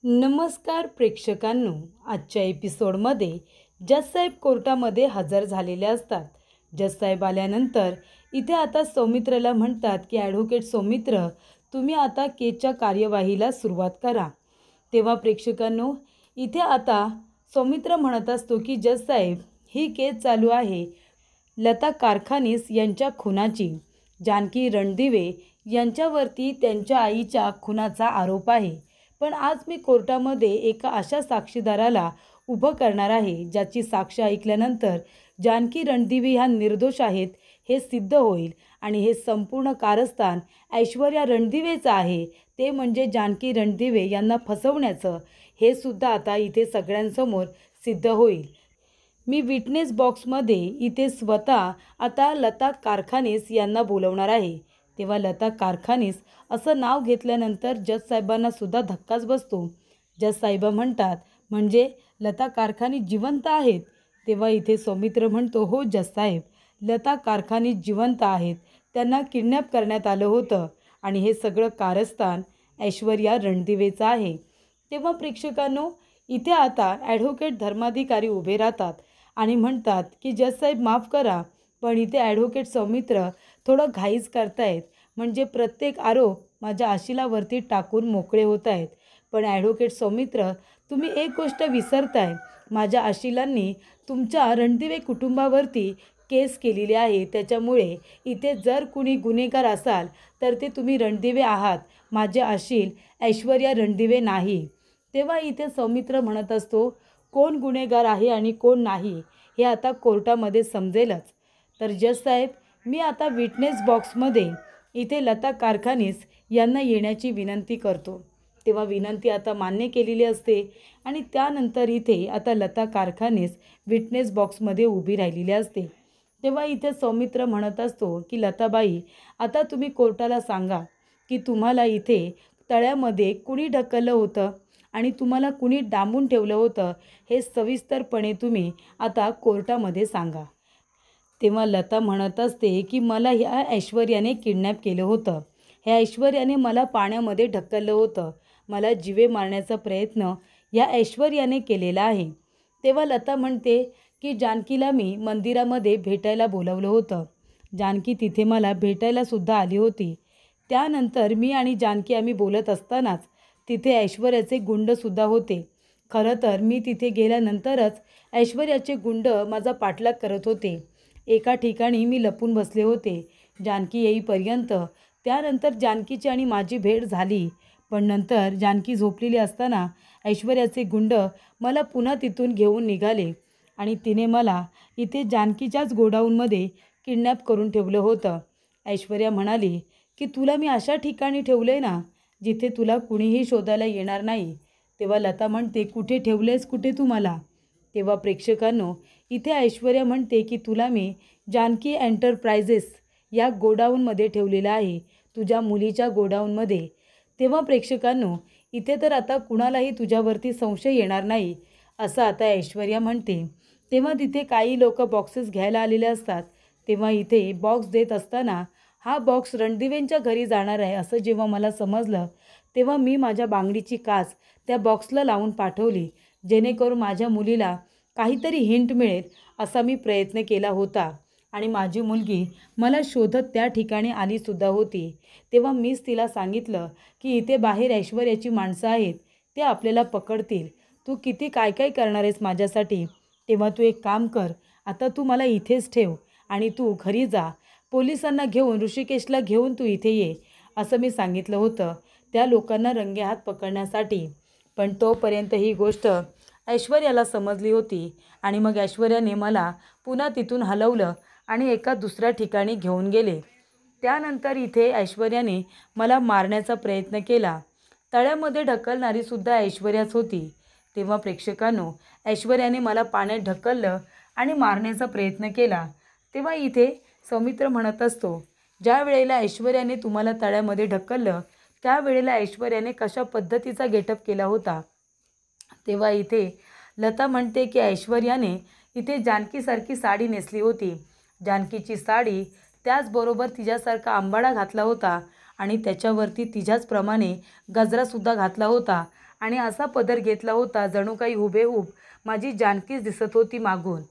नमस्कार प्रेक्षकांनो, आजच्या एपिसोडमध्ये जजसाहेब कोर्टामध्ये हजर झालेले असतात. जजसाहेब आल्यानंतर इथे आता सौमित्रला म्हणतात की ॲडव्होकेट सौमित्र, तुम्ही आता केसच्या कार्यवाहीला सुरुवात करा. तेव्हा प्रेक्षकांनो, इथे आता सौमित्र म्हणत असतो की जजसाहेब, ही केस चालू आहे लता कारखानीस यांच्या खुनाची. जानकी रणदिवे यांच्यावरती त्यांच्या आईच्या खुनाचा आरोप आहे. पण आज मी कोर्टामध्ये एका अशा साक्षीदाराला उभं करणार आहे ज्याची साक्ष ऐकल्यानंतर जानकी रणदिवे ह्या निर्दोष आहेत हे सिद्ध होईल आणि हे संपूर्ण कारस्थान ऐश्वर्या रणदिवेचं आहे. ते म्हणजे जानकी रणदिवे यांना फसवण्याचं, हे सुद्धा आता इथे सगळ्यांसमोर सिद्ध होईल. मी विटनेस बॉक्समध्ये इथे स्वतः आता लता कारखानीस यांना बोलवणार आहे. तेव्हा लता कारखानीस असं नाव घेतल्यानंतर जजसाहेबांना सुद्धा धक्काच बसतो. जजसाहेब म्हणतात, म्हणजे लता कारखानीस जिवंत आहेत? तेव्हा इथे सौमित्र म्हणतो, हो जजसाहेब, लता कारखानीस जिवंत आहेत. त्यांना किडनॅप करण्यात आलं होतं आणि हे सगळं कारस्थान ऐश्वर्या रणदिवेचं आहे. तेव्हा प्रेक्षकांनो, इथे आता ॲडव्होकेट धर्माधिकारी उभे राहतात आणि म्हणतात की जजसाहेब माफ करा, पण इथे ॲडव्होकेट सौमित्र थोडं घाईच करतायत. म्हणजे प्रत्येक आरोप माझ्या आशिलावरती टाकून मोकळे होत आहेत. पण ॲडव्होकेट सौमित्र, तुम्ही एक गोष्ट विसरताय. माझ्या आशिलांनी तुमच्या रणदिवे कुटुंबावरती केस केलेली आहे. त्याच्यामुळे इथे जर कुणी गुन्हेगार असाल तर ते तुम्ही रणदिवे आहात. माझे आशील ऐश्वर्या रणदिवे नाही. तेव्हा इथे सौमित्र म्हणत असतो, कोण गुन्हेगार आहे आणि कोण नाही हे आता कोर्टामध्ये समजेलच. तर जजसाहेब, मी आता विटनेस बॉक्समध्ये इथे लता कारखानीस यांना येण्याची विनंती करतो. तेव्हा विनंती आता मान्य केलेली असते आणि त्यानंतर इथे आता लता कारखानीस विटनेस बॉक्समध्ये उभी राहिलेली असते. तेव्हा इथे सौमित्र म्हणत असतो की लताबाई, आता तुम्ही कोर्टाला सांगा की तुम्हाला इथे तळ्यामध्ये कुणी ढकललं होतं आणि तुम्हाला कुणी डांबून ठेवलं होतं, हे सविस्तरपणे तुम्ही आता कोर्टामध्ये सांगा. तेव्हा लता म्हणत असते की मला ह्या ऐश्वर्याने किडनॅप केलं होतं. ह्या ऐश्वर्याने मला पाण्यामध्ये ढकललं होतं. मला जीवे मारण्याचा प्रयत्न या ऐश्वर्याने केलेला आहे. तेव्हा लता म्हणते की जानकीला मी मंदिरामध्ये भेटायला बोलवलं होतं. जानकी तिथे मला भेटायला सुद्धा आली होती. त्यानंतर मी आणि जानकी आम्ही बोलत असतानाच तिथे ऐश्वर्याचे गुंडसुद्धा होते. खरं तर मी तिथे गेल्यानंतरच ऐश्वर्याचे गुंड माझा पाठलाग करत होते. एका ठिकाणी मी लपून बसले होते जानकी येईपर्यंत. त्यानंतर जानकीची आणि माझी भेट झाली. पण नंतर जानकी झोपलेली असताना ऐश्वर्याचे गुंड मला पुन्हा तिथून घेऊन निघाले आणि तिने मला इथे जानकीच्याच गोडाऊनमध्ये किडनॅप करून ठेवलं होतं. ऐश्वर्या म्हणाली की तुला मी अशा ठिकाणी ठेवलं आहे ना जिथे तुला कुणीही शोधायला येणार नाही. तेव्हा लता म्हणते, कुठे ठेवलेस, कुठे तू मला? तेव्हा प्रेक्षकांनो, इथे ऐश्वर्या म्हणते की तुला मी जानकी एंटरप्राइजेस या गोडाऊनमध्ये ठेवलेलं आहे, तुझ्या मुलीच्या गोडाऊनमध्ये. तेव्हा प्रेक्षकांनो, इथे तर आता कुणालाही तुझ्यावरती संशय येणार नाही असं आता ऐश्वर्या म्हणते. तेव्हा तिथे काही लोक बॉक्सेस घ्यायला आलेले असतात. तेव्हा इथे बॉक्स देत असताना हा बॉक्स रणदिवेंच्या घरी जाणार आहे असं जेव्हा मला समजलं, तेव्हा मी माझ्या बांगडीची काच त्या बॉक्सला लावून पाठवली, जेणेकरून माझ्या मुलीला काहीतरी हिंट मिळेल असा मी प्रयत्न केला होता. आणि माझी मुलगी मला शोधत त्या ठिकाणी आलीसुद्धा होती. तेव्हा मीच तिला सांगितलं की इथे बाहेर ऐश्वर्याची माणसं आहेत, ते आपल्याला पकडतील. तू किती काय काय करणार आहेस माझ्यासाठी. तेव्हा तू एक काम कर, आता तू मला इथेच ठेव आणि तू घरी जा. पोलिसांना घेऊन, ऋषिकेशला घेऊन तू इथे ये असं मी सांगितलं होतं त्या लोकांना रंगेहात पकडण्यासाठी. पण तोपर्यंत ही गोष्ट ऐश्वर्याला समजली होती आणि मग ऐश्वर्याने मला पुन्हा तिथून हलवलं आणि एका दुसऱ्या ठिकाणी घेऊन गेले. त्यानंतर इथे ऐश्वर्याने मला मारण्याचा प्रयत्न केला. तळ्यामध्ये ढकलणारी सुद्धा ऐश्वर्याच होती. तेव्हा प्रेक्षकांनो, ऐश्वर्याने मला पाण्यात ढकललं आणि मारण्याचा प्रयत्न केला. तेव्हा इथे सौमित्र म्हणत असतो, ज्या वेळेला ऐश्वर्याने तुम्हाला तळ्यामध्ये ढकललं त्यावेळेला ऐश्वर्याने कशा पद्धतीचा गेटअप केला होता. तेव्हा इथे लता म्हणते की ऐश्वर्याने इथे जानकीसारखी साडी नेसली होती. जानकीची साडी, त्याचबरोबर तिच्यासारखा आंबाडा घातला होता आणि त्याच्यावरती तिच्याचप्रमाणे गजरासुद्धा घातला होता आणि असा पदर घेतला होता जणू काही हुबेहूब माझी जानकीच दिसत होती मागून.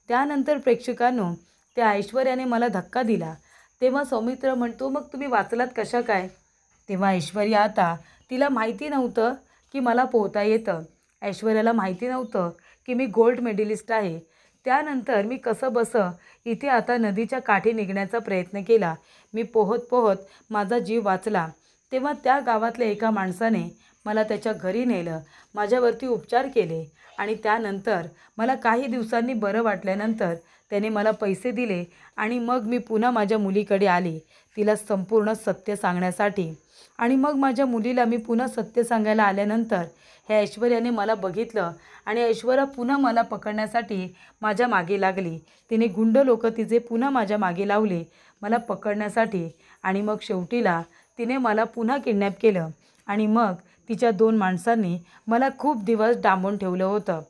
त्यानंतर प्रेक्षकांनो, त्या ऐश्वर्याने मला धक्का दिला. तेव्हा सौमित्र म्हणतो, मग तुम्ही वाचलात कशा काय? तेव्हा ऐश्वर्या, आता तिला माहिती नव्हतं की मला पोहता येतं. ऐश्वर्याला माहिती नव्हतं की मी गोल्ड मेडलिस्ट आहे. त्यानंतर मी कसं बसं इथे आता नदीच्या काठी निघण्याचा प्रयत्न केला. मी पोहत पोहत माझा जीव वाचला. तेव्हा त्या गावातल्या एका माणसाने मला त्याच्या घरी नेलं, माझ्यावरती उपचार केले आणि त्यानंतर मला काही दिवसांनी बरं वाटल्यानंतर त्याने मला पैसे दिले आणि मग मी पुन्हा माझ्या मुलीकडे आले, तिला संपूर्ण सत्य सांगण्यासाठी. आणि मग माझ्या मुलीला मी पुन्हा सत्य सांगायला आल्यानंतर ह्या ऐश्वर्याने मला बघितलं आणि ऐश्वर्या पुन्हा मला पकडण्यासाठी माझ्या मागे लागली. तिने गुंड लोक तिचे पुन्हा माझ्या मागे लावले मला पकडण्यासाठी आणि मग शेवटीला तिने मला पुन्हा किडनॅप केलं आणि मग तिच्या 2 माणसांनी मला खूप दिवस डांबून ठेवलं होतं.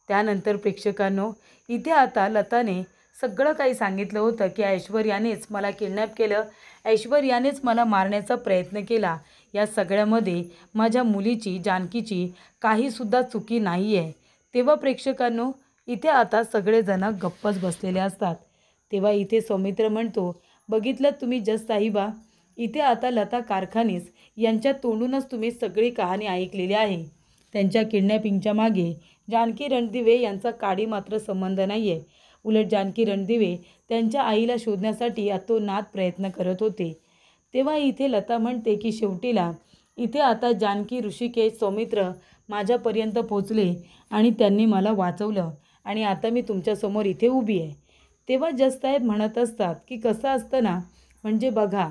त्यानंतर प्रेक्षकांनो, इथे आता लताने सगळं काही सांगितलं होतं की ऐश्वर्यानेच मला किडनॅप केलं, ऐश्वर्यानेच मला मारण्याचा प्रयत्न केला. या सगळ्यामध्ये माझ्या मुलीची, जानकीची काहीसुद्धा चुकी नाही आहे. तेव्हा प्रेक्षकांनो, इथे आता सगळेजण गप्पच बसलेले असतात. तेव्हा इथे सौमित्र म्हणतो, बघितलं तुम्ही जज साहिबा, इथे आता लता कारखानीस यांच्या तोंडूनच तुम्ही सगळी कहाणी ऐकलेली आहे. त्यांच्या किडनॅपिंगच्या मागे जानकी रणदिवे यांचा काडी मात्र संबंध नाही आहे. उलट जानकी रणदिवे त्यांच्या आईला शोधण्यासाठी अतोनात प्रयत्न करत होते. तेव्हा इथे लता म्हणते की शेवटीला इथे आता जानकी, ऋषिकेश, सौमित्र माझ्यापर्यंत पोचले आणि त्यांनी मला वाचवलं आणि आता मी तुमच्यासमोर इथे उभी आहे. तेव्हा जज साहेब म्हणत असतात की कसं असतं ना, म्हणजे बघा,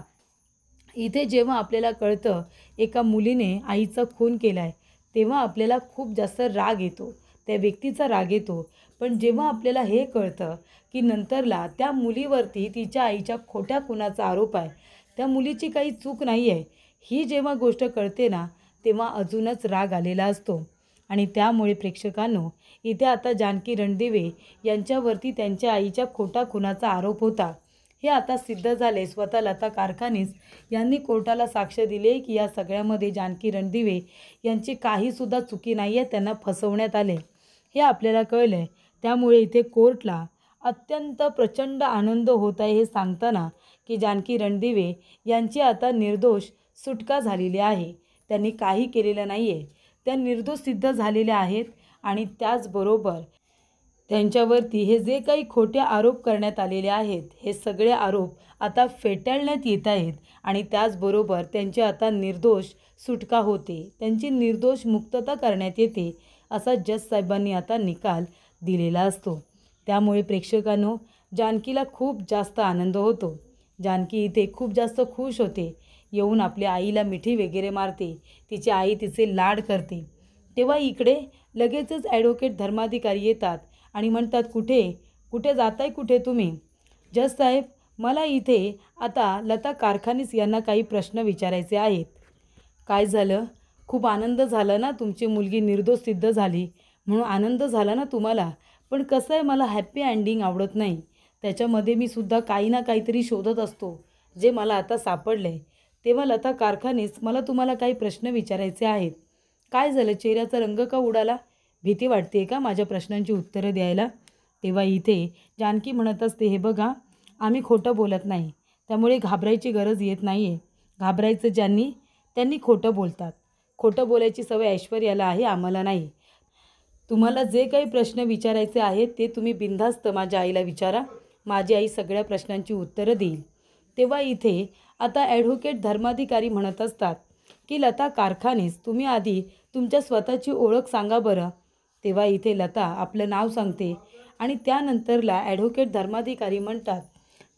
इथे जेव्हा आपल्याला कळतं एका मुलीने आईचा खून केला आहे, तेव्हा आपल्याला खूप जास्त राग येतो, त्या व्यक्तीचा राग येतो. पण जेव्हा आपल्याला हे कळतं की नंतरला त्या मुलीवरती तिच्या आईच्या खोट्या खुनाचा आरोप आहे, त्या मुलीची काही चूक नाही आहे, ही जेव्हा गोष्ट कळते ना, तेव्हा अजूनच राग आलेला असतो. आणि त्यामुळे प्रेक्षकांनो, इथे आता जानकी रणदिवे यांच्यावरती त्यांच्या आईच्या खोटा खुनाचा आरोप होता, हे आता सिद्ध झाले. स्वतः लता कारखानीस यांनी कोर्टाला साक्ष दिले की या सगळ्यामध्ये जानकी रणदिवे यांची काहीसुद्धा चुकी नाही आहे, त्यांना फसवण्यात आले, हे आपल्याला कळलं आहे. त्यामुळे इथे कोर्टला अत्यंत प्रचंड आनंद होत आहे हे सांगताना की जानकी रणदिवे यांची आता निर्दोष सुटका झालेली आहे. त्यांनी काही केलेलं नाही आहे, त्या निर्दोष सिद्ध झालेल्या आहेत. आणि त्याचबरोबर त्यांच्यावरती हे जे काही खोटे आरोप करण्यात आलेले आहेत, हे सगळे आरोप आता फेटाळण्यात येत आहेत आणि त्याचबरोबर त्यांची आता निर्दोष सुटका होते, त्यांची निर्दोष मुक्तता करण्यात येते, असा जज साहेबांनी आता निकाल दिलेला असतो. त्यामुळे प्रेक्षकांनो, जानकीला खूप जास्त आनंद होतो. जानकी इथे खूप जास्त खुश होते. येऊन आपल्या आईला मिठी वगैरे मारते, तिची आई तिचे लाड करते. तेव्हा इकडे लगेचच ॲडव्होकेट धर्माधिकारी येतात आणि म्हणतात, कुठे जाताय, कुठे तुम्ही? जज साहेब, मला इथे आता लता कारखानीस यांना काही प्रश्न विचारायचे आहेत. काय झालं? खूप आनंद झाला ना, तुमची मुलगी निर्दोष सिद्ध झाली म्हणून आनंद झाला ना तुम्हाला. पण कसं आहे, मला हॅप्पी एंडिंग आवडत नाही. त्याच्यामध्ये मी सुद्धा काही ना काहीतरी शोधत असतो, जे मला आता सापडलं आहे. तेव्हा लता कारखानीस, मला तुम्हाला काही प्रश्न विचारायचे आहेत. काय झालं, चेहऱ्याचा रंग का उडाला? भीती वाटते का माझ्या प्रश्नांची उत्तरं द्यायला? तेव्हा इथे जानकी म्हणत असते, हे बघा, आम्ही खोटं बोलत नाही, त्यामुळे घाबरायची गरज येत नाही आहे. घाबरायचं त्यांनी खोटं बोलतात. खोटं बोलायची सवय ऐश्वर्याला आहे, आम्हाला नाही. तुम्हाला जे काही प्रश्न विचारायचे आहेत ते तुम्ही बिनधास्त माझ्या आईला विचारा, माझी आई सगळ्या प्रश्नांची उत्तरं देईल. तेव्हा इथे आता ॲडव्होकेट धर्माधिकारी म्हणत असतात की लता कारखानीस, तुम्ही आधी तुमच्या स्वतःची ओळख सांगा बरं. तेव्हा इथे लता आपलं नाव सांगते आणि त्यानंतरला ॲडव्होकेट धर्माधिकारी म्हणतात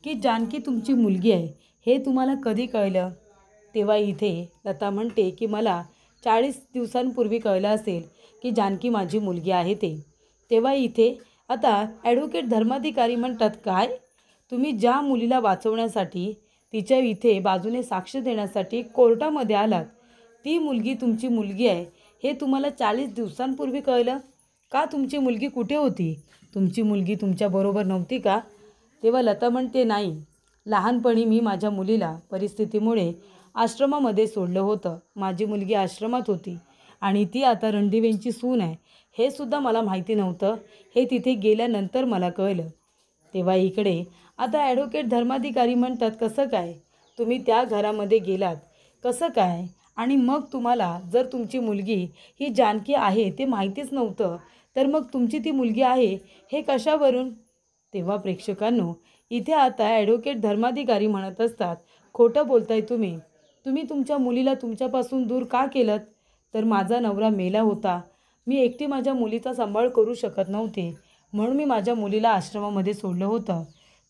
की जानकी तुमची मुलगी आहे, हे तुम्हाला कधी कळलं? तेव्हा इथे लता म्हणते की मला 40 दिवसांपूर्वी कळलं असेल की जानकी माझी मुलगी आहे ते. तेव्हा इथे आता ॲडव्होकेट धर्माधिकारी म्हणतात, काय? तुम्ही ज्या मुलीला वाचवण्यासाठी, तिच्या इथे बाजूने साक्ष देण्यासाठी कोर्टामध्ये आलात, ती मुलगी तुमची मुलगी आहे हे तुम्हाला 40 दिवसांपूर्वी कळलं का? तुमची मुलगी कुठे होती? तुमची मुलगी तुमच्याबरोबर नव्हती का? तेव्हा लता म्हणते, नाही, लहानपणी मी माझ्या मुलीला परिस्थितीमुळे आश्रमामध्ये सोडलं होतं. माझी मुलगी आश्रमात होती आणि ती आता रणदिवेंची सून आहे हे सुद्धा मला माहिती नव्हतं. हे तिथे गेल्यानंतर मला कळलं. तेव्हा इकडे आता ॲडव्होकेट धर्माधिकारी म्हणतात, कसं काय तुम्ही त्या घरामध्ये गेलात, कसं काय? आणि मग तुम्हाला जर तुमची मुलगी ही जानकी आहे ते माहितीच नव्हतं, तर मग तुमची ती मुलगी आहे हे कशावरून? तेव्हा प्रेक्षकांनो, इथे आता ॲडव्होकेट धर्माधिकारी म्हणत असतात, खोटं बोलताय तुम्ही. तुम्ही तुमच्या मुलीला तुमच्यापासून दूर का केलं? तर माझा नवरा मेला होता. मी एकटी माझ्या मुलीचा सांभाळ करू शकत नव्हते, म्हणून मी माझ्या मुलीला आश्रमामध्ये सोडलं होतं.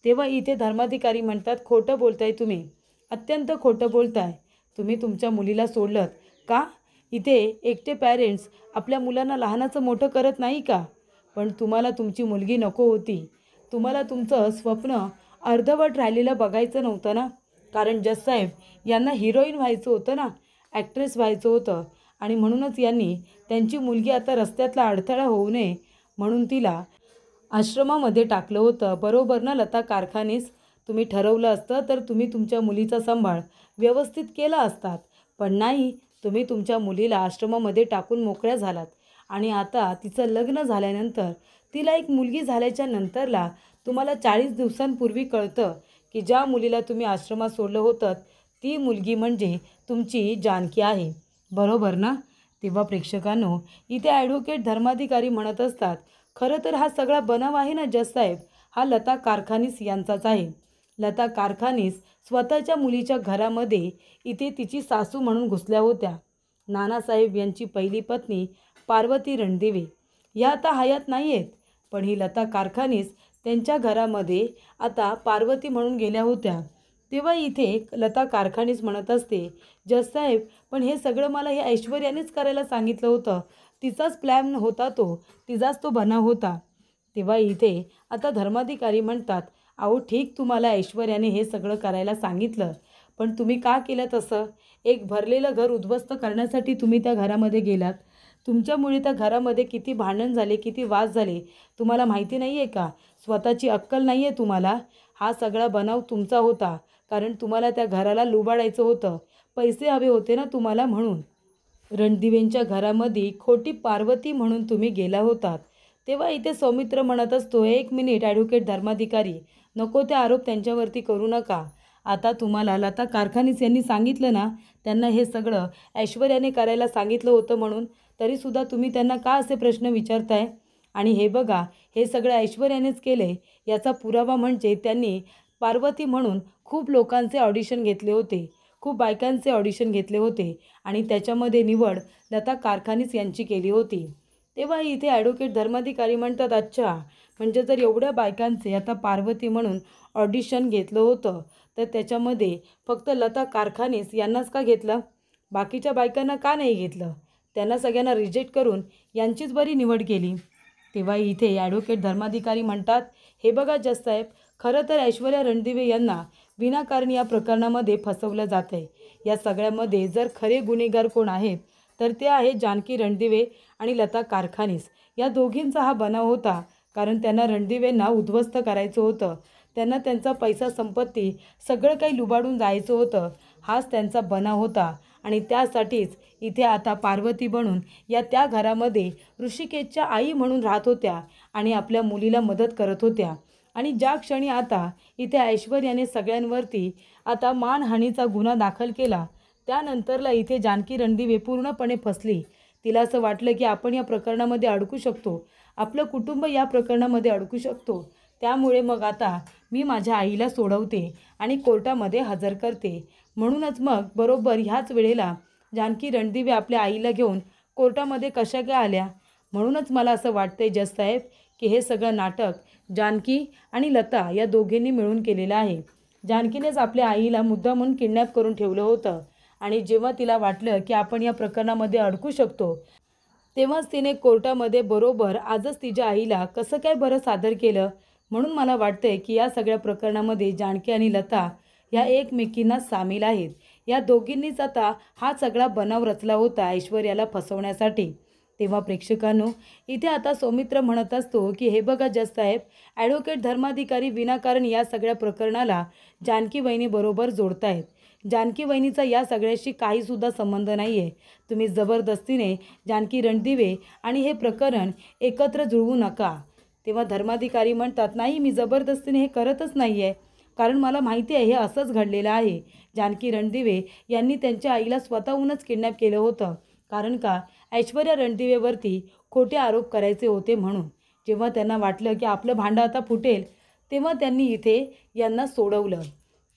तेव्हा इथे धर्माधिकारी म्हणतात, खोटं बोलताय तुम्ही, अत्यंत खोटं बोलताय. तुम्ही तुमच्या मुलीला सोडलं का? इथे एकटे पॅरेंट्स आपल्या मुलांना लहानाचं मोठं करत नाही का? पण तुम्हाला तुमची मुलगी नको होती. तुम्हाला तुमचं स्वप्न अर्धवट राहिलेलं बघायचं नव्हतं ना? कारण जजसाहेब यांना हिरोईन व्हायचं होतं ना, ॲक्ट्रेस व्हायचं होतं. आणि म्हणूनच यांनी त्यांची मुलगी आता रस्त्यातला अडथळा होऊ नये म्हणून तिला आश्रमामध्ये टाकलं होतं. बरोबर ना लता कारखानीस? तुम्ही ठरवलं असतं तर तुम्ही तुमच्या मुलीचा सांभाळ व्यवस्थित केला असतात. पण नाही, तुम्ही तुमच्या मुलीला आश्रमामध्ये टाकून मोकळ्या झालात. आणि आता तिचं लग्न झाल्यानंतर, तिला एक मुलगी झाल्याच्या नंतरला तुम्हाला 40 दिवसांपूर्वी कळतं की ज्या मुलीला तुम्ही आश्रमात सोडलं होतं ती मुलगी म्हणजे तुमची जानकी आहे. बरोबर ना? तेव्हा प्रेक्षकांनो, इथे ॲडव्होकेट धर्माधिकारी म्हणत असतात, खरं तर हा सगळा बनाव आहे ना जजसाहेब, हा लता कारखानीस यांचाच आहे. लता कारखानीस स्वतःच्या मुलीच्या घरामध्ये इथे तिची सासू म्हणून घुसल्या होत्या. नानासाहेब यांची पहिली पत्नी पार्वती रणदिवे या आता हयात नाही आहेत, पण ही लता कारखानीस त्यांच्या घरामध्ये आता पार्वती म्हणून गेल्या होत्या. तेव्हा इथे लता कारखानीस म्हणत असते, जजसाहेब पण हे सगळं मला हे ऐश्वर्यानेच करायला सांगितलं होतं. तिचाच प्लॅन होता तो, तिचाच तो बनाव होता. तेव्हा इथे आता धर्माधिकारी म्हणतात, अहो ठीक, तुम्हाला ऐश्वर्याने हे सगळं करायला सांगितलं, पण तुम्ही का केलं तसं? एक भरलेलं घर उद्ध्वस्त करण्यासाठी तुम्ही त्या घरामध्ये गेलात. तुमच्यामुळे त्या घरामध्ये किती भांडण झाले, किती वाद झाले, तुम्हाला माहिती नाही आहे का? स्वतःची अक्कल नाही आहे तुम्हाला? हा सगळा बनाव तुमचा होता, कारण तुम्हाला त्या घराला लुबाडायचं होतं. पैसे हवे होते ना तुम्हाला, म्हणून रणदिवेंच्या घरामध्ये खोटी पार्वती म्हणून तुम्ही गेला होतात. तेव्हा इथे सौमित्र म्हणत असतो, एक मिनिट ॲडव्होकेट धर्माधिकारी, नको ते आरोप त्यांच्यावरती करू नका. आता तुम्हाला लता कारखानीस यांनी सांगितलं ना, त्यांना हे सगळं ऐश्वर्याने करायला सांगितलं होतं म्हणून, तरीसुद्धा तुम्ही त्यांना का असे प्रश्न विचारताय? आणि हे बघा, हे सगळं ऐश्वर्यानेच केले याचा पुरावा म्हणजे त्यांनी पार्वती म्हणून खूप लोकांचे ऑडिशन घेतले होते, खूप बायकांचे ऑडिशन घेतले होते आणि त्याच्यामध्ये निवड लता कारखानीस यांची केली होती. तेव्हा इथे ॲडव्होकेट धर्माधिकारी म्हणतात, अच्छा, म्हणजे जर एवढ्या बायकांचे आता पार्वती म्हणून ऑडिशन घेतलं होतं, तर त्याच्यामध्ये फक्त लता कारखानीस यांनाच का घेतलं? बाकीच्या बायकांना का नाही घेतलं? त्यांना सगळ्यांना रिजेक्ट करून यांचीच बरी निवड केली. तेव्हा इथे ॲडव्होकेट धर्माधिकारी म्हणतात, हे बघा जजसाहेब, खरं तर ऐश्वर्या रणदिवे यांना विनाकारण या प्रकरणामध्ये फसवलं जात आहे. या सगळ्यामध्ये जर खरे गुन्हेगार कोण आहेत तर ते आहेत जानकी रणदिवे आणि लता कारखानीस. या दोघींचा हा बनाव होता, कारण त्यांना रणदिवेंना उद्ध्वस्त करायचं होतं. त्यांना त्यांचा पैसा संपत्ती सगळं काही लुबाडून जायचं होतं. हाच त्यांचा बनाव होता आणि त्यासाठीच इथे आता पार्वती बनून या त्या घरामध्ये ऋषिकेशच्या आई म्हणून राहत होत्या आणि आपल्या मुलीला मदत करत होत्या. आणि ज्या क्षणी आता इथे ऐश्वर्याने सगळ्यांवरती आता मानहानीचा गुन्हा दाखल केला, त्यानंतरला इथे जानकी रणदिवे पूर्णपणे फसली. तिला असं वाटलं की आपण या प्रकरणामध्ये अडकू शकतो, आपलं कुटुंब या प्रकरणामध्ये अडकू शकतो. त्यामुळे मग आता मी माझ्या आईला सोडवते आणि कोर्टामध्ये हजर करते. म्हणूनच मग बरोबर ह्याच वेळेला जानकी रणदिवे आपल्या आईला घेऊन कोर्टामध्ये कशा काय आल्या? म्हणूनच मला असं वाटतंय जजसाहेब की हे सगळं नाटक जानकी आणि लता या दोघींनी मिळून केलेलं आहे. जानकीनेच आपल्या आईला मुद्दामून किडनॅप करून ठेवलं होतं आणि जेव्हा तिला वाटलं की आपण या प्रकरणामध्ये अडकू शकतो, तेव्हाच तिने कोर्टामध्ये बरोबर आजच तिच्या आईला कसं काय बरं सादर केलं. म्हणून मला वाटतंय की या सगळ्या प्रकरणामध्ये जानकी आणि लता ह्या एकमेकींना सामील आहेत. या दोघींनीच आता हा सगळा बनाव रचला होता ऐश्वर्याला फसवण्यासाठी. तेव्हा प्रेक्षकांनो, इथे आता सौमित्र म्हणत असतो की हे बघा जजसाहेब, ॲडव्होकेट धर्माधिकारी विनाकारण या सगळ्या प्रकरणाला जानकी वहिनीबरोबर जोडतायत. जानकी वहिनीचा या सगळ्याशी काहीसुद्धा संबंध नाही आहे. तुम्ही जबरदस्तीने जानकी रणदिवे आणि हे प्रकरण एकत्र जुळवू नका. तेव्हा धर्माधिकारी म्हणतात, नाही मी जबरदस्तीने हे करतच नाही आहे, कारण मला माहिती आहे हे असंच घडलेलं आहे. जानकी रणदिवे यांनी त्यांच्या आईला स्वतःहूनच किडनॅप केलं होतं. कारण का, ऐश्वर्या रणदिवेवरती खोटे आरोप करायचे होते म्हणून. जेव्हा त्यांना वाटलं की आपलं भांडं आता फुटेल, तेव्हा त्यांनी इथे यांना सोडवलं.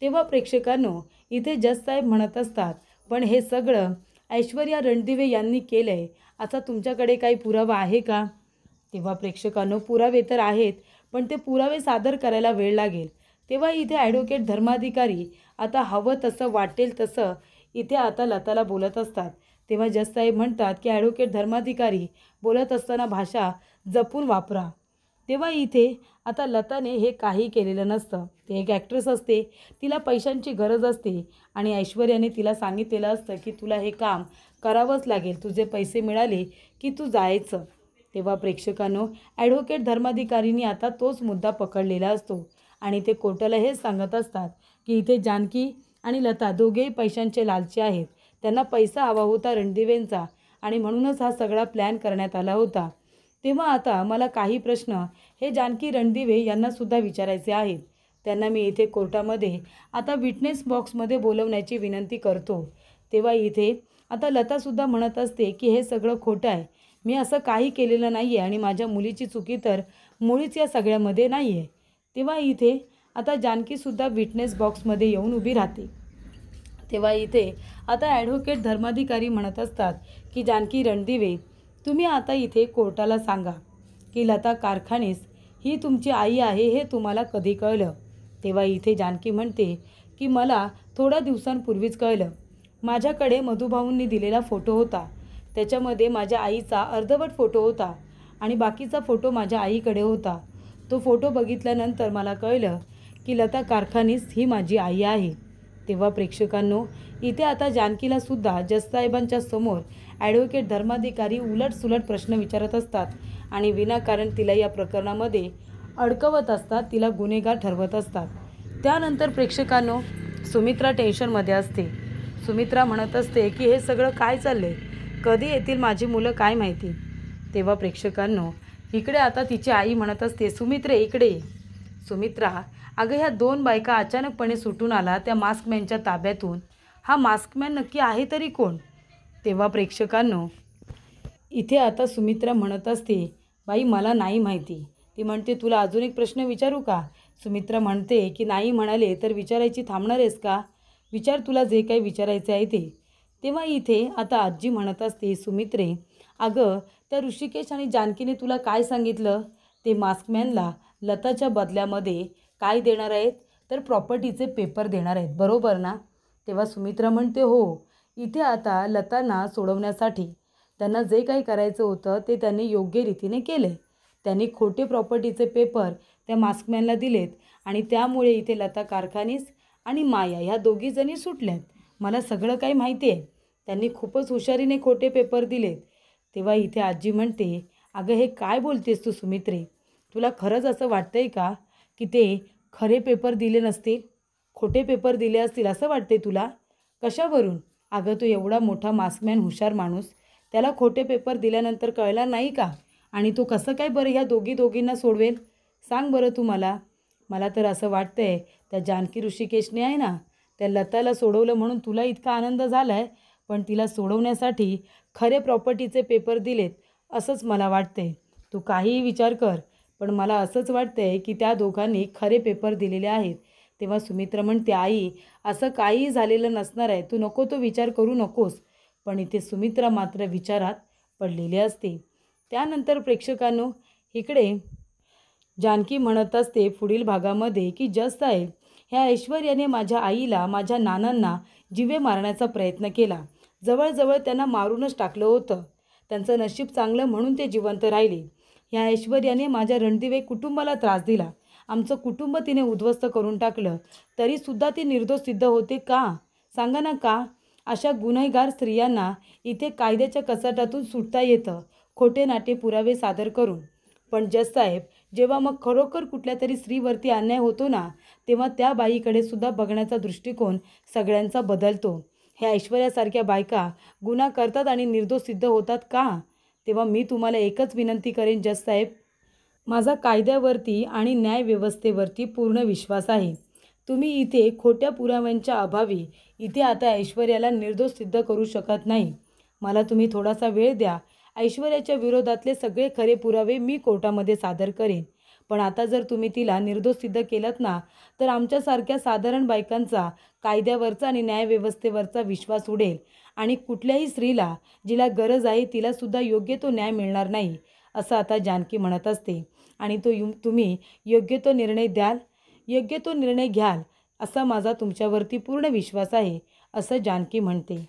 तेव्हा प्रेक्षकांनो, इथे जज साहेब म्हणत असतात, पण हे सगळं ऐश्वर्या रणदिवे यांनी केलं आहे, असा तुमच्याकडे काही पुरावा आहे का? तेव्हा प्रेक्षकांनो, पुरावे तर आहेत, पण ते पुरावे सादर करायला वेळ लागेल. तेव्हा इथे ॲडव्होकेट धर्माधिकारी आता हवं तसं वाटेल तसं इथे आता लताला बोलत असतात. तेव्हा जज साहेब म्हणतात की ॲडव्होकेट धर्माधिकारी बोलत असताना भाषा जपून वापरा. तेव्हा इथे आता लताने हे काही केलेलं नसतं. ते एक ॲक्ट्रेस असते, तिला पैशांची गरज असते आणि ऐश्वर्याने तिला सांगितलेलं असतं की तुला हे काम करावंच लागेल, तुझे पैसे मिळाले की तू जायचं. तेव्हा प्रेक्षकांनो, ॲडव्होकेट धर्माधिकारींनी आता तोच मुद्दा पकडलेला असतो आणि ते कोर्टाला हेच सांगत असतात की इथे जानकी आणि लता दोघेही पैशांचे लालची आहेत. त्यांना पैसा हवा होता रणदिवेंचा आणि म्हणूनच हा सगळा प्लॅन करण्यात आला होता. तेव्हा आता मला काही प्रश्न हे जानकी रणदिवे यांनासुद्धा विचारायचे आहेत. त्यांना मी इथे कोर्टामध्ये आता विटनेस बॉक्समध्ये बोलवण्याची विनंती करतो. तेव्हा इथे आता लतासुद्धा म्हणत असते की हे सगळं खोटं आहे, मी असं काही केलेलं नाही आहे आणि माझ्या मुलीची चुकी तर मुळीच या सगळ्यामध्ये नाही आहे. तेव्हा इथे आता जानकीसुद्धा विटनेस बॉक्समध्ये येऊन उभी राहते. तेव्हा इथे आता ॲडव्होकेट धर्माधिकारी म्हणत असतात की जानकी रणदिवे, तुम्ही आता इथे कोर्टाला सांगा की लता कारखानीस ही तुमची आई आहे हे तुम्हाला कधी कळलं? तेव्हा इथे जानकी म्हणते की मला थोड्या दिवसांपूर्वीच कळलं. माझ्याकडे मधुभाऊंनी दिलेला फोटो होता, त्याच्यामध्ये माझ्या आईचा अर्धवट फोटो होता आणि बाकीचा फोटो माझ्या आईकडे होता. तो फोटो बघितल्यानंतर मला कळलं की लता कारखानीस ही माझी आई आहे. तेव्हा प्रेक्षकांनो, इथे आता जानकीलासुद्धा जजसाहेबांच्या समोर ॲडव्होकेट धर्माधिकारी उलटसुलट प्रश्न विचारत असतात आणि विनाकारण तिला या प्रकरणामध्ये अडकवत असतात, तिला गुन्हेगार ठरवत असतात. त्यानंतर प्रेक्षकांनो, सुमित्रा टेन्शनमध्ये असते. सुमित्रा म्हणत असते की हे सगळं काय चाललं आहे, कधी येतील माझी मुलं काय माहिती. तेव्हा प्रेक्षकांनो, इकडे आता तिची आई म्हणत असते, सुमित्रे इकडे ये. सुमित्रा, अगं ह्या दोन बायका अचानकपणे सुटून आला त्या मास्कमॅनच्या ताब्यातून. हा मास्कमॅन नक्की आहे तरी कोण? तेव्हा प्रेक्षकांनो, इथे आता सुमित्रा म्हणत असते, बाई मला नाही माहिती. ती म्हणते, तुला अजून एक प्रश्न विचारू का? सुमित्रा म्हणते की नाही म्हणाले तर विचारायची थांबणार आहेस का? विचार, तुला जे काही विचारायचे आहे ते. तेव्हा इथे आता आजी म्हणत असते, सुमित्रे अगं त्या ऋषिकेश आणि जानकीने तुला काय सांगितलं? ते मास्कमॅनला लताच्या बदल्यामध्ये काय देणार आहेत? तर प्रॉपर्टीचे पेपर देणार आहेत, बरोबर ना? तेव्हा सुमित्रा म्हणते, हो. इथे आता लतांना सोडवण्यासाठी त्यांना जे काही करायचं होतं ते त्यांनी योग्य रीतीने केले. त्यांनी खोटे प्रॉपर्टीचे पेपर त्या मास्कमॅनला दिलेत आणि त्यामुळे इथे लता कारखानीस आणि माया ह्या दोघीजणी सुटल्यात. मला सगळं काही माहिती आहे. त्यांनी खूपच हुशारीने खोटे पेपर दिलेत. तेव्हा इथे आजी म्हणते, अगं हे काय बोलतेस तू सुमित्रे? तुला खरंच असं वाटतंय का की ते खरे पेपर दिले नसतील, खोटे पेपर दिले असतील असं वाटते तुला? कशावरून? अगं तो एवढा मोठा मास्कमॅन, हुशार माणूस, त्याला खोटे पेपर दिल्यानंतर कळणार नाही का? आणि तो कसं काय बरं ह्या दोघींना सोडवेल? सांग बरं तू मला. मला तर असं वाटतंय त्या जानकी ऋषिकेशने आहे ना, त्या लताला सोडवलं म्हणून तुला इतका आनंद झाला आहे, पण तिला सोडवण्यासाठी खरे प्रॉपर्टीचे पेपर दिलेत असंच मला वाटतंय. तू काहीही विचार कर, पण मला असंच वाटतंय की त्या दोघांनी खरे पेपर दिलेले आहेत. तेव्हा सुमित्रा म्हणते, आई असं काहीही झालेलं नसणार आहे, तू नको तो विचार करू नकोस. पण इथे सुमित्रा मात्र विचारात पडलेली असते. त्यानंतर प्रेक्षकांनो, इकडे जानकी म्हणत असते पुढील भागामध्ये की जज साहेब, ह्या ऐश्वर्याने माझ्या आईला, माझ्या नानांना जीवे मारण्याचा प्रयत्न केला. जवळजवळ त्यांना मारूनच टाकलं होतं. त्यांचं नशीब चांगलं म्हणून ते जिवंत राहिले. ह्या ऐश्वर्याने माझ्या रणदिवे कुटुंबाला त्रास दिला. आमचं कुटुंब तिने उद्ध्वस्त करून टाकलं. तरीसुद्धा ती निर्दोष सिद्ध होते का? सांगा ना का? अशा गुन्हेगार स्त्रियांना इथे कायद्याच्या कचाट्यातून सुटता येतं, खोटे नाटे पुरावे सादर करून. पण जजसाहेब, जेव्हा मग खरोखर कुठल्या तरी स्त्रीवरती अन्याय होतो ना, तेव्हा त्या बाईकडे सुद्धा बघण्याचा दृष्टिकोन सगळ्यांचा बदलतो. ह्या ऐश्वर्यासारख्या बायका गुन्हा करतात आणि निर्दोष सिद्ध होतात का? तेव्हा मी तुम्हाला एकच विनंती करेन जजसाहेब, माझा कायद्यावरती आणि न्यायव्यवस्थेवरती पूर्ण विश्वास आहे. तुम्ही इथे खोट्या पुराव्यांच्या अभावी इथे आता ऐश्वर्याला निर्दोष सिद्ध करू शकत नाही. मला तुम्ही थोडासा वेळ द्या. ऐश्वर्याच्या विरोधातले सगळे खरे पुरावे मी कोर्टामध्ये सादर करेन. पण आता जर तुम्ही तिला निर्दोष सिद्ध केलंत ना, तर आमच्यासारख्या साधारण बायकांचा कायद्यावरचा आणि न्यायव्यवस्थेवरचा विश्वास उडेल आणि कुठल्याही स्त्रीला जिला गरज आहे तिलासुद्धा योग्य तो न्याय मिळणार नाही, असं आता जानकी म्हणत असते. आणि तुम्ही योग्य तो निर्णय द्याल, योग्य तो निर्णय घ्याल, असा माझा तुमच्यावरती पूर्ण विश्वास आहे, असं जानकी म्हणते.